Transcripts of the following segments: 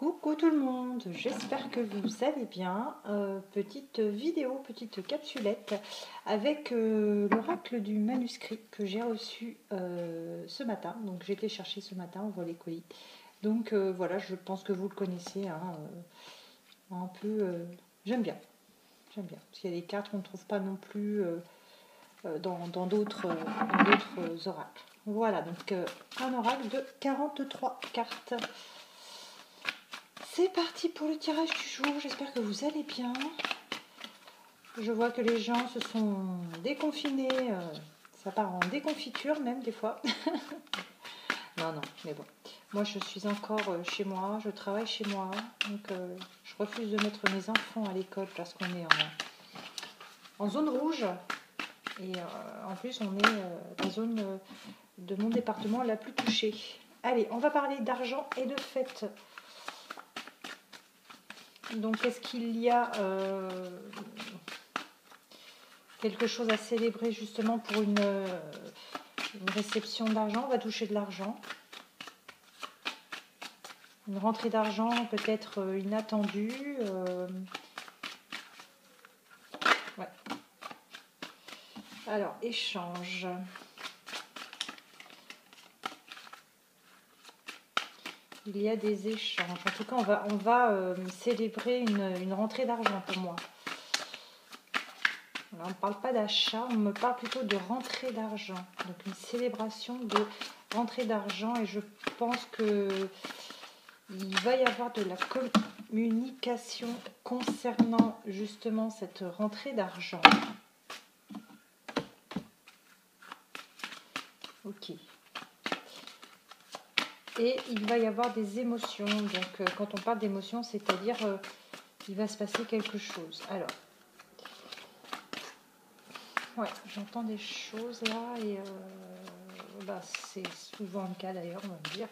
Coucou tout le monde, j'espère que vous allez bien. Petite vidéo, petite capsulette avec l'oracle du manuscrit que j'ai reçu ce matin. Donc j'ai été chercher ce matin au relais colis. Donc voilà, je pense que vous le connaissez un peu. J'aime bien, parce qu'il y a des cartes qu'on ne trouve pas non plus dans d'autres oracles. Voilà, donc un oracle de 43 cartes. C'est parti pour le tirage du jour, j'espère que vous allez bien. Je vois que les gens se sont déconfinés, ça part en déconfiture même des fois. Non, mais bon. Moi je suis encore chez moi, je travaille chez moi, donc je refuse de mettre mes enfants à l'école parce qu'on est en zone rouge. Et en plus on est la zone de mon département la plus touchée. Allez, on va parler d'argent et de fêtes. Donc, est-ce qu'il y a quelque chose à célébrer justement pour une réception d'argent? On va toucher de l'argent. Une rentrée d'argent peut-être inattendue. Ouais. Alors, échange. Il y a des échanges. En tout cas, on va célébrer une rentrée d'argent pour moi. On ne parle pas d'achat, on me parle plutôt de rentrée d'argent. Donc une célébration de rentrée d'argent et je pense que il va y avoir de la communication concernant justement cette rentrée d'argent. Ok. Et il va y avoir des émotions. Donc quand on parle d'émotions, c'est-à-dire il va se passer quelque chose. Alors. Ouais, j'entends des choses là et c'est souvent le cas d'ailleurs, on va dire.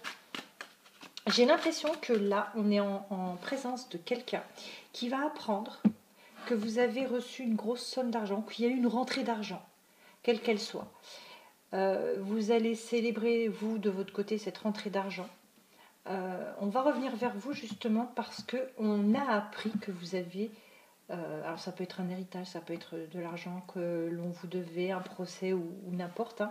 J'ai l'impression que là, on est en présence de quelqu'un qui va apprendre que vous avez reçu une grosse somme d'argent, qu'il y a eu une rentrée d'argent, quelle qu'elle soit. Vous allez célébrer, vous, de votre côté, cette rentrée d'argent. On va revenir vers vous justement parce qu'on a appris que vous avez... alors ça peut être un héritage, ça peut être de l'argent que l'on vous devait, un procès ou n'importe.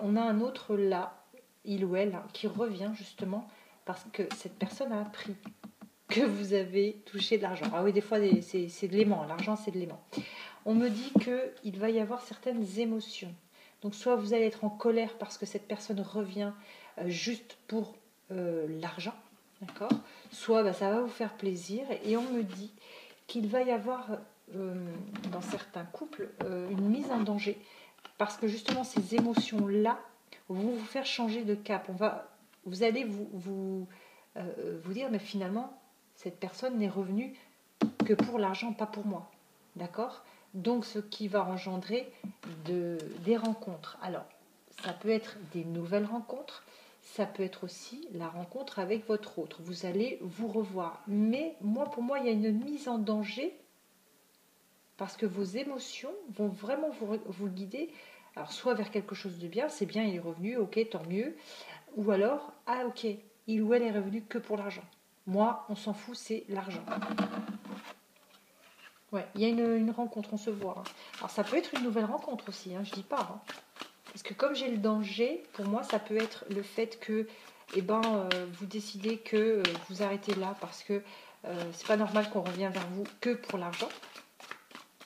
On a un autre là, il ou elle, qui revient justement parce que cette personne a appris que vous avez touché de l'argent. Ah oui, des fois c'est de l'aimant, l'argent c'est de l'aimant. On me dit qu'il va y avoir certaines émotions. Donc soit vous allez être en colère parce que cette personne revient juste pour l'argent, d'accord ? Soit ça va vous faire plaisir et on me dit qu'il va y avoir dans certains couples une mise en danger parce que justement ces émotions-là vont vous faire changer de cap. Vous allez vous dire mais finalement cette personne n'est revenue que pour l'argent, pas pour moi. D'accord ? Donc ce qui va engendrer des rencontres. Alors ça peut être des nouvelles rencontres, ça peut être aussi la rencontre avec votre autre. Vous allez vous revoir. Mais pour moi, il y a une mise en danger parce que vos émotions vont vraiment vous guider. Alors, soit vers quelque chose de bien, c'est bien, il est revenu, ok, tant mieux. Ou alors, ah ok, il ou elle est revenu que pour l'argent. Moi, on s'en fout, c'est l'argent. Ouais, il y a une rencontre, on se voit. Alors, ça peut être une nouvelle rencontre aussi, je dis pas. Parce que comme j'ai le danger, pour moi, ça peut être le fait que vous décidez que vous arrêtez là parce que c'est pas normal qu'on revienne vers vous que pour l'argent.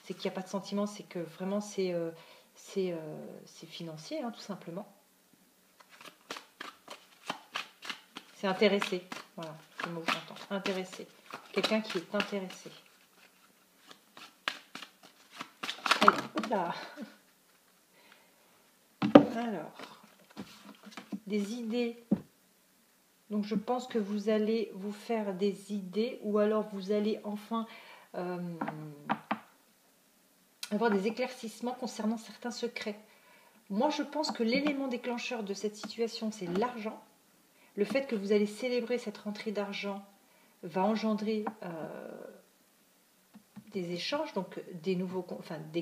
C'est qu'il n'y a pas de sentiment, c'est que vraiment c'est financier, tout simplement. C'est intéressé. Voilà, c'est le mot que j'entends. Intéressé. Quelqu'un qui est intéressé. Allez, hop là. Alors, des idées. Donc je pense que vous allez vous faire des idées ou alors vous allez enfin avoir des éclaircissements concernant certains secrets. Moi je pense que l'élément déclencheur de cette situation c'est l'argent. Le fait que vous allez célébrer cette rentrée d'argent va engendrer des échanges, donc des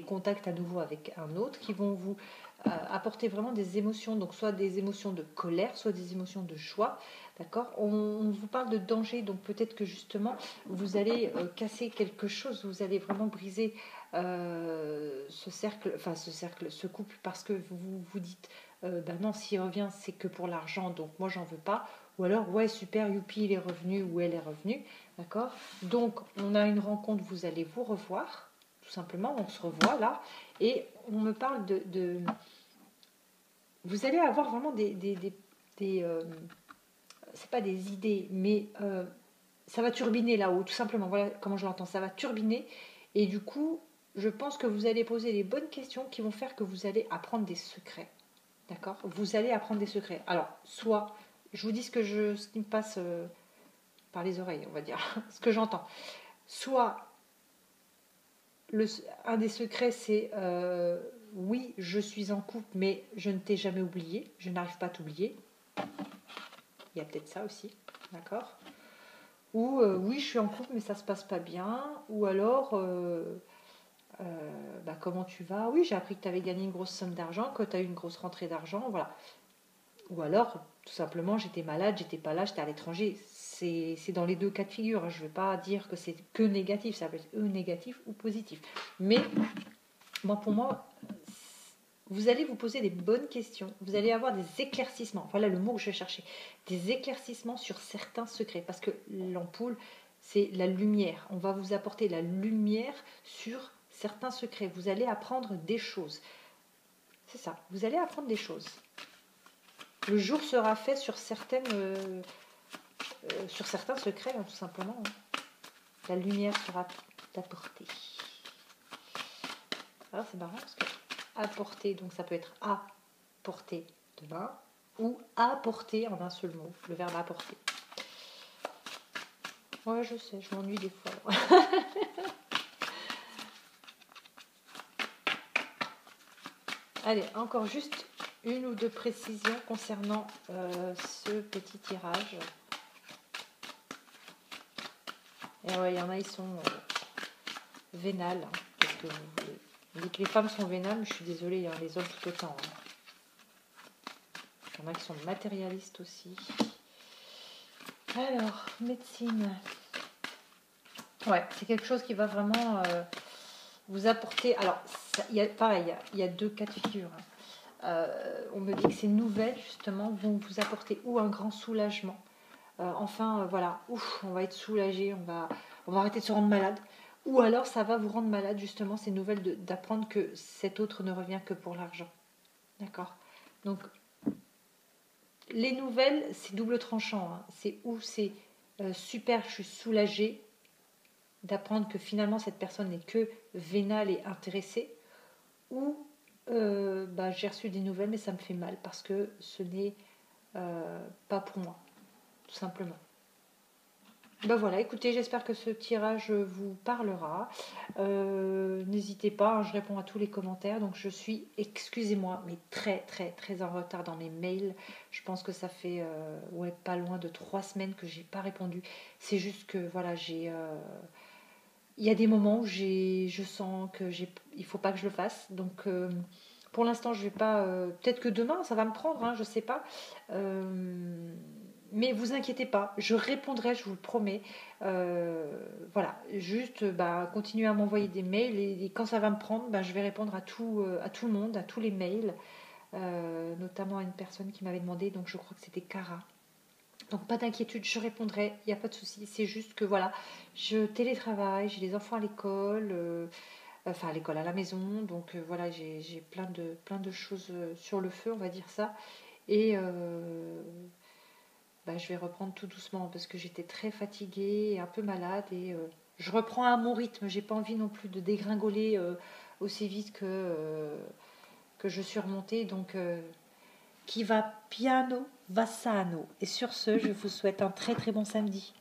contacts à nouveau avec un autre qui vont vous apporter vraiment des émotions, donc soit des émotions de colère, soit des émotions de joie. D'accord. On vous parle de danger, donc peut-être que justement vous allez casser quelque chose, vous allez vraiment briser ce couple, parce que vous vous dites ben non, s'il revient, c'est que pour l'argent, donc moi j'en veux pas. Ou alors, ouais, super, youpi, il est revenu ou elle est revenue. D'accord. Donc, on a une rencontre, vous allez vous revoir, tout simplement, on se revoit là. Et on me parle vous allez avoir vraiment c'est pas des idées, mais ça va turbiner là-haut, tout simplement. Voilà comment je l'entends, ça va turbiner. Et du coup, je pense que vous allez poser les bonnes questions qui vont faire que vous allez apprendre des secrets. D'accord. Vous allez apprendre des secrets. Alors, soit, je vous dis ce qui me passe par les oreilles, on va dire, ce que j'entends. Soit, un des secrets, c'est oui, je suis en couple, mais je ne t'ai jamais oublié, je n'arrive pas à t'oublier. Il y a peut-être ça aussi, d'accord. Ou oui, je suis en couple, mais ça se passe pas bien. Ou alors, comment tu vas? Oui, j'ai appris que tu avais gagné une grosse somme d'argent, que tu as eu une grosse rentrée d'argent, voilà. Ou alors, tout simplement, j'étais malade, j'étais pas là, j'étais à l'étranger. C'est dans les deux cas de figure. Je ne vais pas dire que c'est que négatif, ça peut être négatif ou positif. Mais pour moi, vous allez vous poser des bonnes questions. Vous allez avoir des éclaircissements. Voilà le mot que je vais chercher. Des éclaircissements sur certains secrets. Parce que l'ampoule, c'est la lumière. On va vous apporter la lumière sur certains secrets. Vous allez apprendre des choses. C'est ça. Vous allez apprendre des choses. Le jour sera fait sur certains secrets, tout simplement. La lumière sera apportée. Alors c'est marrant parce que apporter, donc ça peut être apporter de main ou apporter en un seul mot, le verbe apporter. Ouais, je sais, je m'ennuie des fois. Allez, encore juste une ou deux précisions concernant ce petit tirage. Et ouais, il y en a, ils sont vénales. Parce que vous dites que les femmes sont vénales, mais je suis désolée, il y en a les hommes tout autant. Il y en a qui sont matérialistes aussi. Alors, médecine. Ouais, c'est quelque chose qui va vraiment vous apporter. Alors, pareil, il y a deux cas de figure. On me dit que ces nouvelles, justement, vont vous apporter ou un grand soulagement. Voilà, on va être soulagé, on va arrêter de se rendre malade. Ou alors, ça va vous rendre malade, justement, ces nouvelles d'apprendre que cet autre ne revient que pour l'argent. D'accord. Donc, les nouvelles, c'est double tranchant. Hein. C'est super, je suis soulagée d'apprendre que finalement cette personne n'est que vénale et intéressée, ou j'ai reçu des nouvelles mais ça me fait mal parce que ce n'est pas pour moi, tout simplement. Voilà, écoutez, j'espère que ce tirage vous parlera. N'hésitez pas, hein, je réponds à tous les commentaires. Donc je suis, excusez-moi, mais très très très en retard dans mes mails. Je pense que ça fait pas loin de 3 semaines que j'ai pas répondu. C'est juste que voilà, il y a des moments où je sens que il faut pas que je le fasse. Donc pour l'instant, je vais pas. Peut-être que demain, ça va me prendre, hein, je sais pas. Mais vous inquiétez pas, je répondrai, je vous le promets. Voilà, juste continuez à m'envoyer des mails et quand ça va me prendre, je vais répondre à tout le monde, à tous les mails, notamment à une personne qui m'avait demandé, donc je crois que c'était Cara. Donc pas d'inquiétude, je répondrai, il n'y a pas de souci. C'est juste que voilà, je télétravaille, j'ai les enfants à l'école, à l'école, à la maison, donc voilà, j'ai plein de choses sur le feu, on va dire ça. Et je vais reprendre tout doucement parce que j'étais très fatiguée et un peu malade et je reprends à mon rythme. J'ai pas envie non plus de dégringoler aussi vite que je suis remontée. Donc, qui va piano va sano. Et sur ce, je vous souhaite un très très bon samedi.